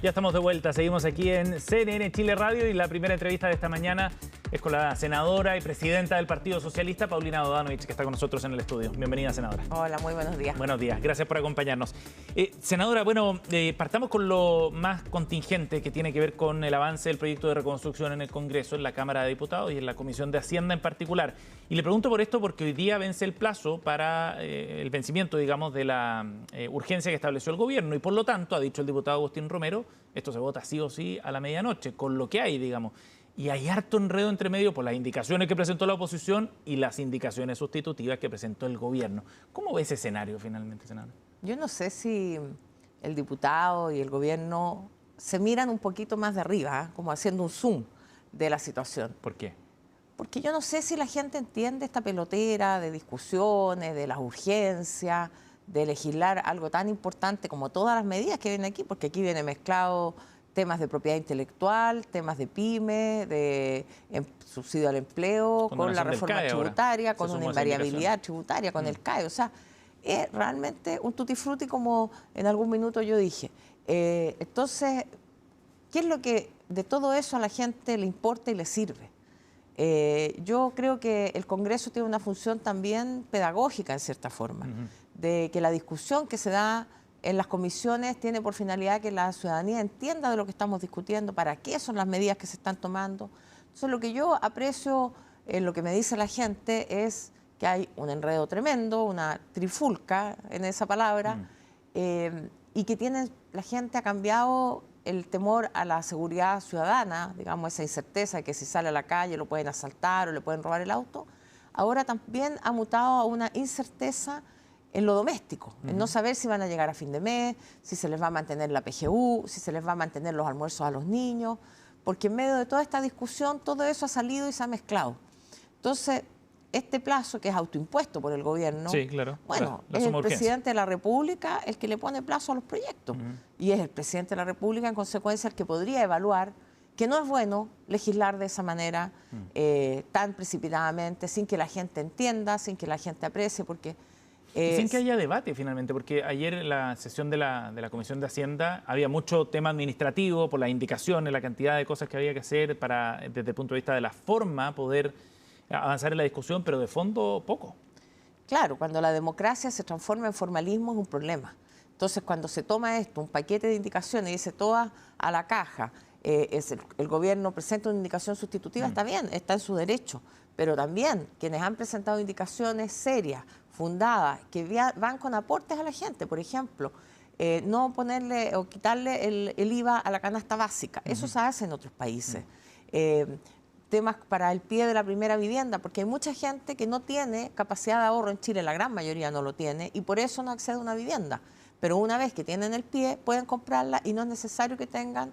Ya estamos de vuelta, seguimos aquí en CNN Chile Radio y la primera entrevista de esta mañana es con la senadora y presidenta del Partido Socialista, Paulina Bodanovich, que está con nosotros en el estudio. Bienvenida, senadora. Hola, muy buenos días. Buenos días, gracias por acompañarnos. Senadora, bueno, partamos con lo más contingente que tiene que ver con el avance del proyecto de reconstrucción en el Congreso, en la Cámara de Diputados y en la Comisión de Hacienda en particular. Y le pregunto por esto porque hoy día vence el plazo para el vencimiento, digamos, de la urgencia que estableció el gobierno y por lo tanto, ha dicho el diputado Agustín Romero, esto se vota sí o sí a la medianoche, con lo que hay, digamos. Y hay harto enredo entre medio por las indicaciones que presentó la oposición y las indicaciones sustitutivas que presentó el gobierno. ¿Cómo ve ese escenario finalmente, senadora? Yo no sé si el diputado y el gobierno se miran un poquito más de arriba, como haciendo un zoom de la situación. ¿Por qué? Porque yo no sé si la gente entiende esta pelotera de discusiones, de las urgencias, de legislar algo tan importante como todas las medidas que vienen aquí, porque aquí viene mezclado temas de propiedad intelectual, temas de pyme, de subsidio al empleo, con la reforma tributaria, con una invariabilidad tributaria, con el CAE. O sea, es realmente un tutti frutti, como en algún minuto yo dije. Entonces, ¿qué es lo que de todo eso a la gente le importa y le sirve? Yo creo que el Congreso tiene una función también pedagógica, en cierta forma, de que la discusión que se da en las comisiones tiene por finalidad que la ciudadanía entienda de lo que estamos discutiendo, para qué son las medidas que se están tomando. Entonces, lo que yo aprecio en lo que me dice la gente es que hay un enredo tremendo, una trifulca en esa palabra, y que la gente ha cambiado el temor a la seguridad ciudadana, digamos, esa incerteza de que si sale a la calle lo pueden asaltar o le pueden robar el auto. Ahora también ha mutado a una incerteza en lo doméstico, en no saber si van a llegar a fin de mes, si se les va a mantener la PGU, si se les va a mantener los almuerzos a los niños, porque en medio de toda esta discusión todo eso ha salido y se ha mezclado. Entonces, este plazo que es autoimpuesto por el gobierno, sí, claro, bueno, es el presidente de la República el que le pone plazo a los proyectos, y es el presidente de la República en consecuencia el que podría evaluar que no es bueno legislar de esa manera, tan precipitadamente, sin que la gente entienda, sin que la gente aprecie, porque sin que haya debate finalmente, porque ayer en la sesión de la Comisión de Hacienda había mucho tema administrativo por las indicaciones, la cantidad de cosas que había que hacer para, desde el punto de vista de la forma, poder avanzar en la discusión, pero de fondo poco. Claro, cuando la democracia se transforma en formalismo es un problema. Entonces, cuando se toma esto, un paquete de indicaciones y dice todas a la caja, el gobierno presenta una indicación sustitutiva, está bien, está en su derecho, pero también quienes han presentado indicaciones serias, fundadas, que van con aportes a la gente, por ejemplo, no ponerle o quitarle el IVA a la canasta básica, eso se hace en otros países. Temas para el pie de la primera vivienda, porque hay mucha gente que no tiene capacidad de ahorro en Chile, la gran mayoría no lo tiene, y por eso no accede a una vivienda. Pero una vez que tienen el pie, pueden comprarla y no es necesario que tengan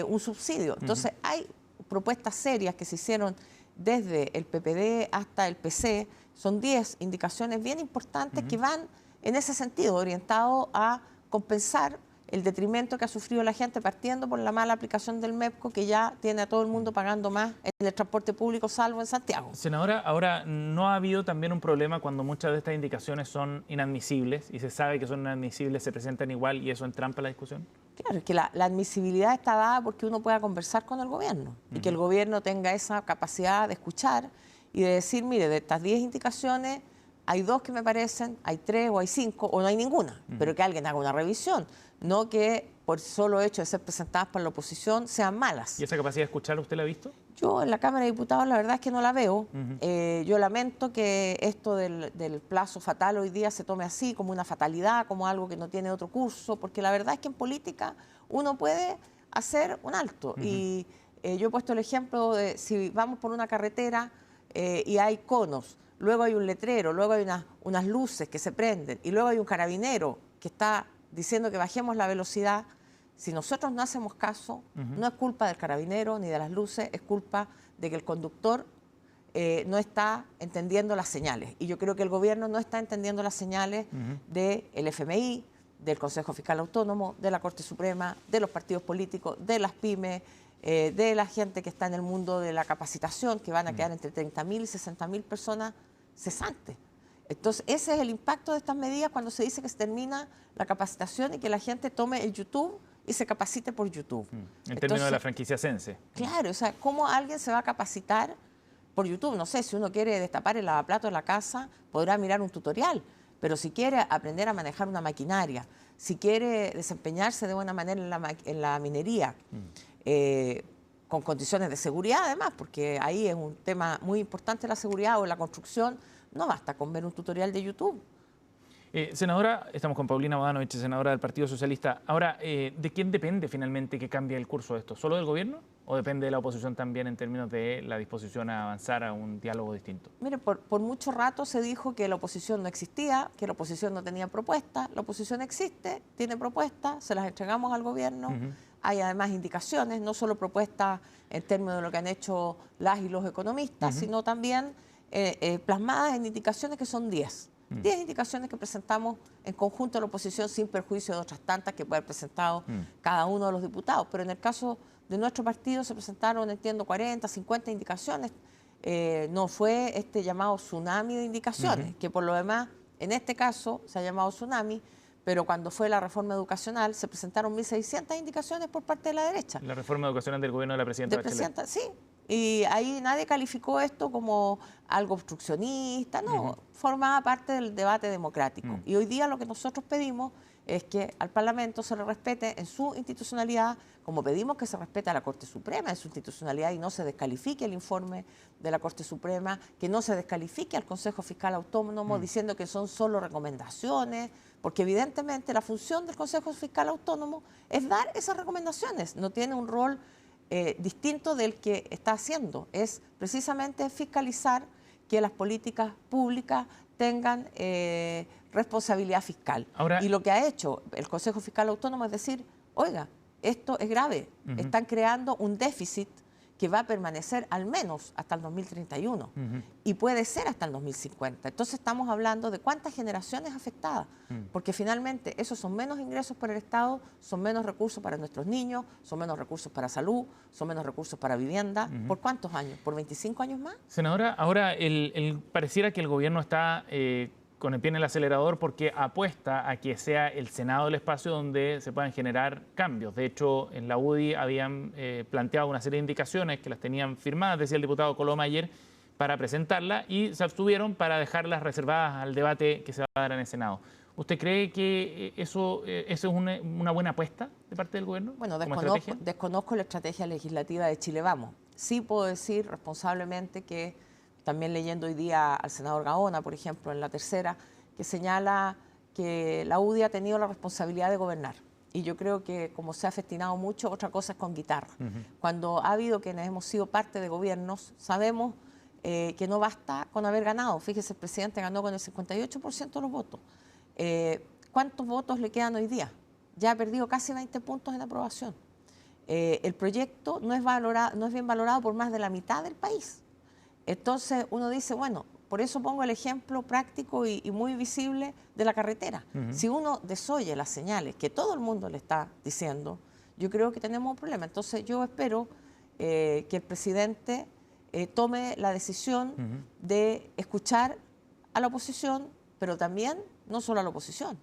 un subsidio. Entonces, hay propuestas serias que se hicieron desde el PPD hasta el PC, son 10 indicaciones bien importantes que van en ese sentido, orientado a compensar el detrimento que ha sufrido la gente, partiendo por la mala aplicación del MEPCO, que ya tiene a todo el mundo pagando más en el transporte público, salvo en Santiago. Senadora, ahora, ¿no ha habido también un problema cuando muchas de estas indicaciones son inadmisibles y se sabe que son inadmisibles, se presentan igual y eso entrampa la discusión? Claro, es que la admisibilidad está dada porque uno pueda conversar con el gobierno y que el gobierno tenga esa capacidad de escuchar y de decir, mire, de estas 10 indicaciones, hay 2 que me parecen, hay 3 o hay 5 o no hay ninguna, pero que alguien haga una revisión, no que por solo hecho de ser presentadas por la oposición sean malas. ¿Y esa capacidad de escuchar usted la ha visto? Yo en la Cámara de Diputados la verdad es que no la veo. Yo lamento que esto del plazo fatal hoy día se tome así, como una fatalidad, como algo que no tiene otro curso, porque la verdad es que en política uno puede hacer un alto. Y yo he puesto el ejemplo de si vamos por una carretera y hay conos, luego hay un letrero, luego hay unas luces que se prenden y luego hay un carabinero que está diciendo que bajemos la velocidad. Si nosotros no hacemos caso, no es culpa del carabinero ni de las luces, es culpa de que el conductor no está entendiendo las señales. Y yo creo que el gobierno no está entendiendo las señales del FMI, del Consejo Fiscal Autónomo, de la Corte Suprema, de los partidos políticos, de las pymes, de la gente que está en el mundo de la capacitación, que van a quedar entre 30.000 y 60.000 personas cesantes. Entonces, ese es el impacto de estas medidas cuando se dice que se termina la capacitación y que la gente tome el YouTube y se capacite por YouTube. En términos de la franquicia Sense. Claro, o sea, ¿cómo alguien se va a capacitar por YouTube? No sé, si uno quiere destapar el lavaplatos en la casa, podrá mirar un tutorial, pero si quiere aprender a manejar una maquinaria, si quiere desempeñarse de buena manera en la minería, con condiciones de seguridad además, porque ahí es un tema muy importante la seguridad, o en la construcción, no basta con ver un tutorial de YouTube. Senadora, estamos con Paulina Bodanovich, senadora del Partido Socialista. Ahora, ¿de quién depende finalmente que cambie el curso de esto? ¿Solo del gobierno o depende de la oposición también en términos de la disposición a avanzar a un diálogo distinto? Mire, por mucho rato se dijo que la oposición no existía, que la oposición no tenía propuesta. La oposición existe, tiene propuestas, se las entregamos al gobierno. Hay además indicaciones, no solo propuestas en términos de lo que han hecho las y los economistas, sino también plasmadas en indicaciones que son 10. 10 indicaciones que presentamos en conjunto a la oposición sin perjuicio de otras tantas que puede haber presentado cada uno de los diputados. Pero en el caso de nuestro partido se presentaron, entiendo, 40, 50 indicaciones. No fue este llamado tsunami de indicaciones, que por lo demás, en este caso, se ha llamado tsunami, pero cuando fue la reforma educacional se presentaron 1.600 indicaciones por parte de la derecha. La reforma educacional del gobierno de la presidenta Bachelet. Sí, y ahí nadie calificó esto como algo obstruccionista, no, formaba parte del debate democrático. Y hoy día lo que nosotros pedimos es que al Parlamento se le respete en su institucionalidad, como pedimos que se respete a la Corte Suprema en su institucionalidad y no se descalifique el informe de la Corte Suprema, que no se descalifique al Consejo Fiscal Autónomo diciendo que son solo recomendaciones, porque evidentemente la función del Consejo Fiscal Autónomo es dar esas recomendaciones, no tiene un rol distinto del que está haciendo, es precisamente fiscalizar que las políticas públicas tengan responsabilidad fiscal. Ahora, y lo que ha hecho el Consejo Fiscal Autónomo es decir, oiga, esto es grave, están creando un déficit que va a permanecer al menos hasta el 2031 y puede ser hasta el 2050. Entonces estamos hablando de cuántas generaciones afectadas, porque finalmente esos son menos ingresos para el Estado, son menos recursos para nuestros niños, son menos recursos para salud, son menos recursos para vivienda. ¿Por cuántos años? ¿Por 25 años más? Senadora, ahora pareciera que el gobierno está con el pie en el acelerador porque apuesta a que sea el Senado el espacio donde se puedan generar cambios. De hecho, en la UDI habían planteado una serie de indicaciones que las tenían firmadas, decía el diputado Coloma ayer, para presentarlas y se abstuvieron para dejarlas reservadas al debate que se va a dar en el Senado. ¿Usted cree que eso es una buena apuesta de parte del gobierno? Bueno, desconozco la estrategia legislativa de Chile Vamos. Sí puedo decir responsablemente que también leyendo hoy día al senador Gaona, por ejemplo, en la tercera, que señala que la UDI ha tenido la responsabilidad de gobernar. Y yo creo que como se ha festinado mucho, otra cosa es con guitarra. Cuando ha habido quienes hemos sido parte de gobiernos, sabemos que no basta con haber ganado. Fíjese, el presidente ganó con el 58% de los votos. ¿Cuántos votos le quedan hoy día? Ya ha perdido casi 20 puntos en aprobación. El proyecto no es bien valorado por más de la mitad del país. Entonces uno dice, bueno, por eso pongo el ejemplo práctico y muy visible de la carretera. Si uno desoye las señales que todo el mundo le está diciendo, yo creo que tenemos un problema. Entonces yo espero que el presidente tome la decisión de escuchar a la oposición, pero también no solo a la oposición,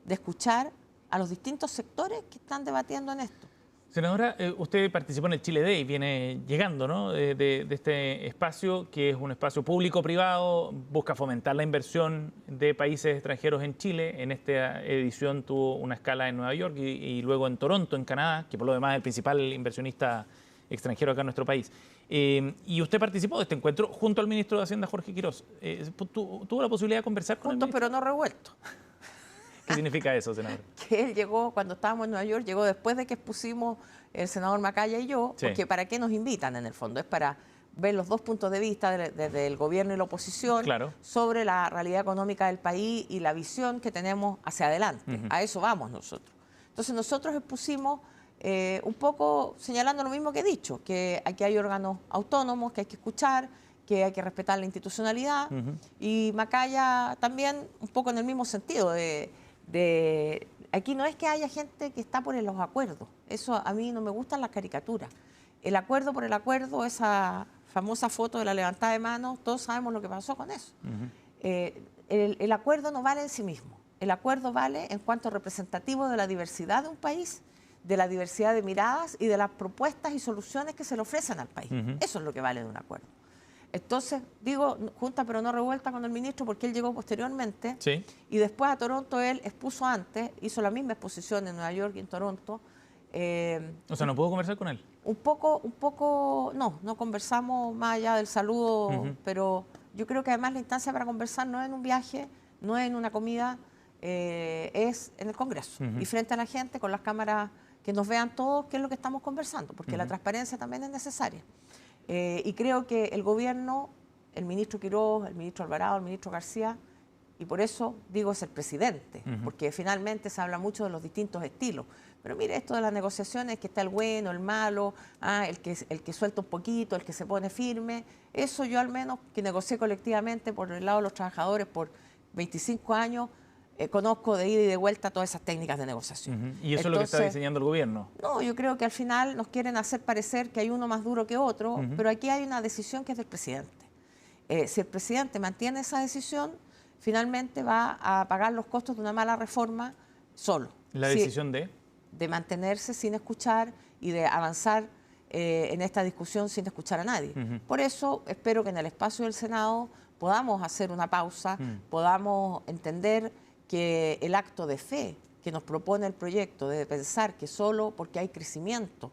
de escuchar a los distintos sectores que están debatiendo en esto. Senadora, usted participó en el Chile Day, viene llegando, ¿no?, de este espacio que es un espacio público-privado, busca fomentar la inversión de países extranjeros en Chile. En esta edición tuvo una escala en Nueva York y luego en Toronto, en Canadá, que por lo demás es el principal inversionista extranjero acá en nuestro país. Y usted participó de este encuentro junto al ministro de Hacienda, Jorge Quirós. ¿Tuvo la posibilidad de conversar con él? Juntos pero no revueltos. ¿Qué significa eso, senador? Que él llegó, cuando estábamos en Nueva York, llegó después de que expusimos el senador Macaya y yo, Sí. porque ¿para qué nos invitan en el fondo? Es para ver los dos puntos de vista desde el gobierno y la oposición Claro. sobre la realidad económica del país y la visión que tenemos hacia adelante. A eso vamos nosotros. Entonces nosotros expusimos un poco señalando lo mismo que he dicho, que aquí hay órganos autónomos que hay que escuchar, que hay que respetar la institucionalidad, y Macaya también un poco en el mismo sentido aquí no es que haya gente que está por los acuerdos, eso a mí no me gustan las caricaturas. El acuerdo por el acuerdo, esa famosa foto de la levantada de manos, todos sabemos lo que pasó con eso. El acuerdo no vale en sí mismo, el acuerdo vale en cuanto representativo de la diversidad de un país, de la diversidad de miradas y de las propuestas y soluciones que se le ofrecen al país. Eso es lo que vale de un acuerdo. Entonces, digo, junta pero no revuelta con el ministro porque él llegó posteriormente y después a Toronto él expuso antes, hizo la misma exposición en Nueva York y en Toronto. O sea, ¿no pudo conversar con él? Un poco, no conversamos más allá del saludo, pero yo creo que además la instancia para conversar no es en un viaje, no es en una comida, es en el Congreso y frente a la gente con las cámaras que nos vean todos qué es lo que estamos conversando, porque la transparencia también es necesaria. Y creo que el gobierno, el ministro Quiroz, el ministro Alvarado, el ministro García, y por eso digo es el presidente, porque finalmente se habla mucho de los distintos estilos. Pero mire, esto de las negociaciones, que está el bueno, el malo, el que suelta un poquito, el que se pone firme, eso yo al menos, que negocié colectivamente por el lado de los trabajadores por 25 años, conozco de ida y de vuelta todas esas técnicas de negociación. ¿Y eso es lo que está diseñando el gobierno? No, yo creo que al final nos quieren hacer parecer que hay uno más duro que otro, pero aquí hay una decisión que es del presidente. Si el presidente mantiene esa decisión, finalmente va a pagar los costos de una mala reforma solo. ¿La decisión de? De mantenerse sin escuchar y de avanzar en esta discusión sin escuchar a nadie. Por eso espero que en el espacio del Senado podamos hacer una pausa, podamos entender que el acto de fe que nos propone el proyecto de pensar que solo porque hay crecimiento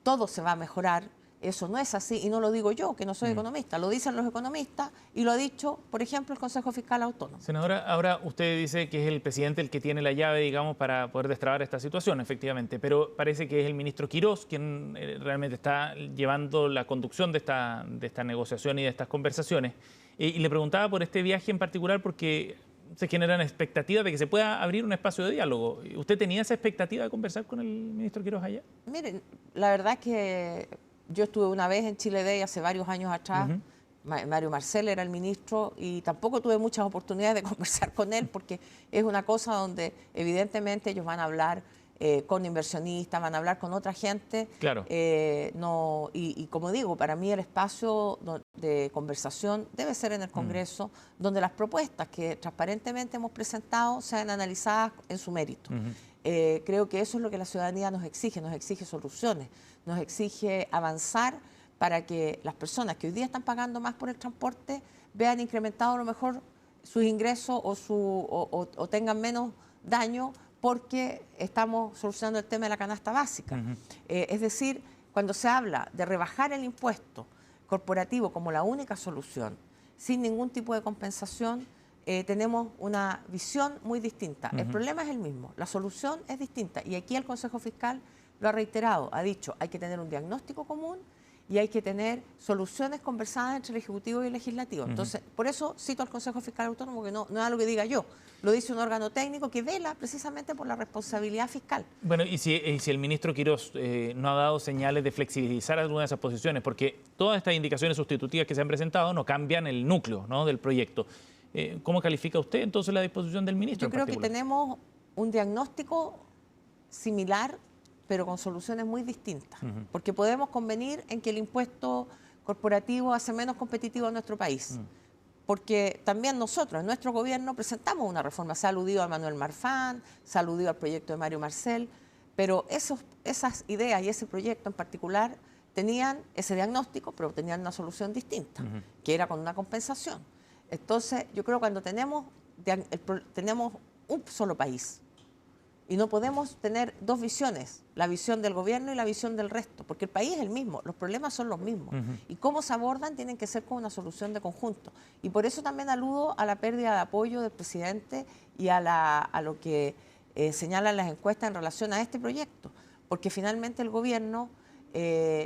todo se va a mejorar, eso no es así, y no lo digo yo, que no soy economista, lo dicen los economistas y lo ha dicho, por ejemplo, el Consejo Fiscal Autónomo. Senadora, ahora usted dice que es el presidente el que tiene la llave, digamos, para poder destrabar esta situación, efectivamente, pero parece que es el ministro Quiroz quien realmente está llevando la conducción de esta negociación y de estas conversaciones. Y le preguntaba por este viaje en particular porque se generan expectativas de que se pueda abrir un espacio de diálogo. ¿Usted tenía esa expectativa de conversar con el ministro Quiroz allá? Miren, la verdad es que yo estuve una vez en Chile Day hace varios años atrás, Mario Marcel era el ministro y tampoco tuve muchas oportunidades de conversar con él porque es una cosa donde evidentemente ellos van a hablar con inversionistas, van a hablar con otra gente. Claro. Y como digo, para mí el espacio de conversación debe ser en el Congreso, donde las propuestas que transparentemente hemos presentado sean analizadas en su mérito. Creo que eso es lo que la ciudadanía nos exige soluciones, nos exige avanzar para que las personas que hoy día están pagando más por el transporte vean incrementado a lo mejor sus ingresos o tengan menos daño porque estamos solucionando el tema de la canasta básica. Es decir, cuando se habla de rebajar el impuesto corporativo como la única solución, sin ningún tipo de compensación, tenemos una visión muy distinta. El problema es el mismo, la solución es distinta. Y aquí el Consejo Fiscal lo ha reiterado, ha dicho, hay que tener un diagnóstico común y hay que tener soluciones conversadas entre el Ejecutivo y el Legislativo. Entonces, por eso cito al Consejo Fiscal Autónomo, que no es algo que diga yo, lo dice un órgano técnico que vela precisamente por la responsabilidad fiscal. Bueno, y si el ministro Quiroz no ha dado señales de flexibilizar alguna de esas posiciones, porque todas estas indicaciones sustitutivas que se han presentado no cambian el núcleo, ¿no?, del proyecto. ¿Cómo califica usted entonces la disposición del ministro? Yo creo que tenemos un diagnóstico similar, pero con soluciones muy distintas, porque podemos convenir en que el impuesto corporativo hace menos competitivo a nuestro país, porque también nosotros, en nuestro gobierno, presentamos una reforma, se ha aludido a Manuel Marfán, se ha aludido al proyecto de Mario Marcel, pero esas ideas y ese proyecto en particular tenían ese diagnóstico, pero tenían una solución distinta, que era con una compensación. Entonces, yo creo que cuando tenemos un solo país, y no podemos tener dos visiones, la visión del gobierno y la visión del resto, porque el país es el mismo, los problemas son los mismos. Y cómo se abordan tienen que ser con una solución de conjunto. Y por eso también aludo a la pérdida de apoyo del presidente y a lo que señalan las encuestas en relación a este proyecto. Porque finalmente el gobierno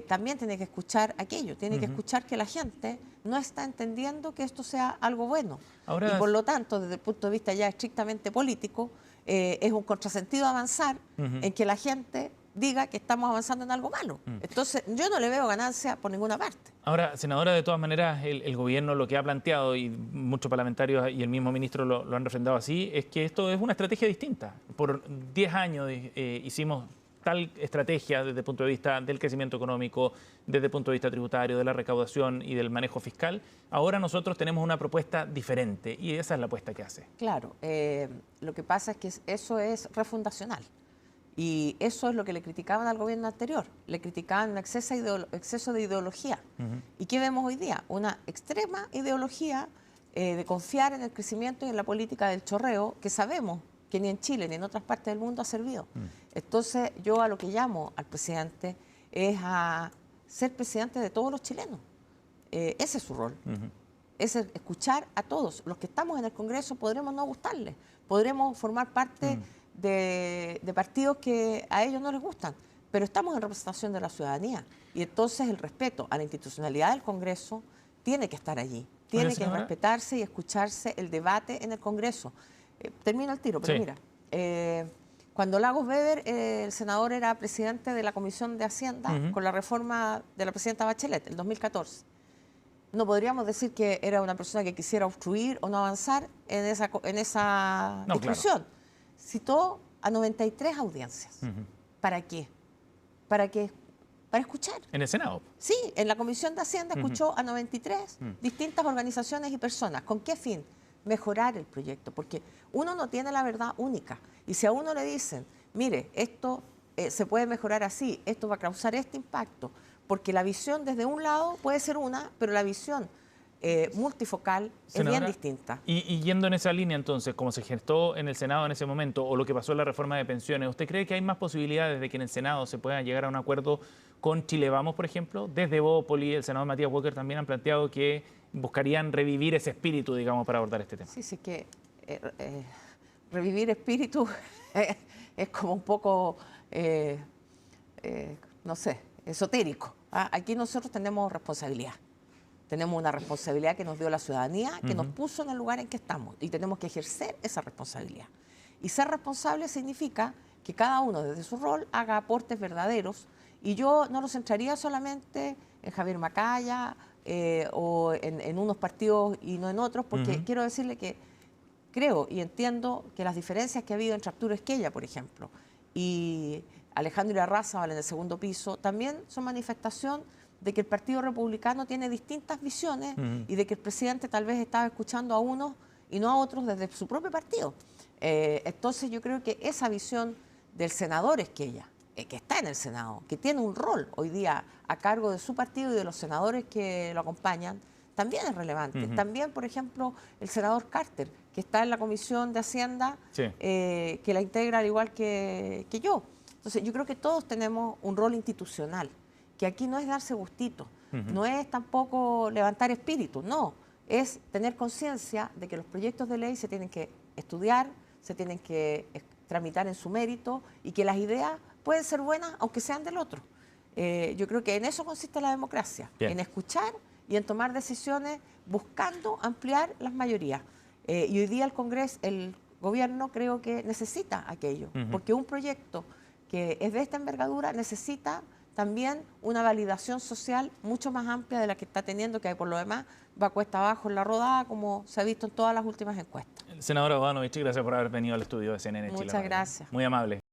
también tiene que escuchar aquello, tiene que escuchar que la gente no está entendiendo que esto sea algo bueno. Y por lo tanto, desde el punto de vista ya estrictamente político, es un contrasentido avanzar en que la gente diga que estamos avanzando en algo malo. Entonces, yo no le veo ganancia por ninguna parte. Ahora, senadora, de todas maneras, el gobierno lo que ha planteado, y muchos parlamentarios y el mismo ministro lo han refrendado así, es que esto es una estrategia distinta. Por 10 años hicimos tal estrategia desde el punto de vista del crecimiento económico, desde el punto de vista tributario, de la recaudación y del manejo fiscal. Ahora nosotros tenemos una propuesta diferente y esa es la apuesta que hace. Claro, lo que pasa es que eso es refundacional Y eso es lo que le criticaban al gobierno anterior. Le criticaban un exceso de ideología. ¿Y qué vemos hoy día? Una extrema ideología de confiar en el crecimiento y en la política del chorreo, que sabemos que ni en Chile ni en otras partes del mundo ha servido. Entonces, yo a lo que llamo al presidente es a ser presidente de todos los chilenos. Ese es su rol. Es escuchar a todos. Los que estamos en el Congreso podremos no gustarles, podremos formar parte de partidos que a ellos no les gustan, pero estamos en representación de la ciudadanía. Y entonces el respeto a la institucionalidad del Congreso tiene que estar allí. Tiene que respetarse y escucharse el debate en el Congreso. Termino el tiro, pero mira, cuando Lagos Weber, el senador, era presidente de la Comisión de Hacienda con la reforma de la presidenta Bachelet, el 2014, no podríamos decir que era una persona que quisiera obstruir o no avanzar en esa discusión. Claro. Citó a 93 audiencias. ¿Para qué? Para escuchar. ¿En el Senado? Sí, en la Comisión de Hacienda escuchó a 93 distintas organizaciones y personas. ¿Con qué fin? Mejorar el proyecto, porque uno no tiene la verdad única. Y si a uno le dicen, mire, esto se puede mejorar así, esto va a causar este impacto, porque la visión desde un lado puede ser una, pero la visión multifocal, senadora, es bien distinta. Y yendo en esa línea entonces, como se gestó en el Senado en ese momento, o lo que pasó en la reforma de pensiones, ¿usted cree que hay más posibilidades de que en el Senado se pueda llegar a un acuerdo con Chile Vamos, por ejemplo? Desde Bópoli, el senador Matías Walker también han planteado que buscarían revivir ese espíritu, digamos, para abordar este tema. Sí, sí, que revivir espíritu es como un poco, no sé, esotérico. Aquí nosotros tenemos responsabilidad. Tenemos una responsabilidad que nos dio la ciudadanía, que nos puso en el lugar en que estamos, y tenemos que ejercer esa responsabilidad. Y ser responsable significa que cada uno desde su rol haga aportes verdaderos, y yo no lo centraría solamente en Javier Macaya o en unos partidos y no en otros, porque quiero decirle que creo y entiendo que las diferencias que ha habido entre Arturo Esquella, por ejemplo, y Alejandro Irarrázaval en el segundo piso, también son manifestación de que el Partido Republicano tiene distintas visiones y de que el presidente tal vez estaba escuchando a unos y no a otros desde su propio partido. Entonces yo creo que esa visión del senador Esquella, que está en el Senado, que tiene un rol hoy día a cargo de su partido y de los senadores que lo acompañan, también es relevante. También, por ejemplo, el senador Carter, que está en la Comisión de Hacienda, que la integra al igual que yo. Entonces yo creo que todos tenemos un rol institucional, que aquí no es darse gustito, no es tampoco levantar espíritu, no, es tener conciencia de que los proyectos de ley se tienen que estudiar, se tienen que tramitar en su mérito y que las ideas pueden ser buenas aunque sean del otro. Yo creo que en eso consiste la democracia, en escuchar y en tomar decisiones buscando ampliar las mayorías. Y hoy día el Congreso, el gobierno creo que necesita aquello, porque un proyecto que es de esta envergadura necesita también una validación social mucho más amplia de la que está teniendo, que por lo demás va cuesta abajo en la rodada, como se ha visto en todas las últimas encuestas. Senadora Bodanovich, gracias por haber venido al estudio de CNN Chile. Muchas gracias. Muy amable.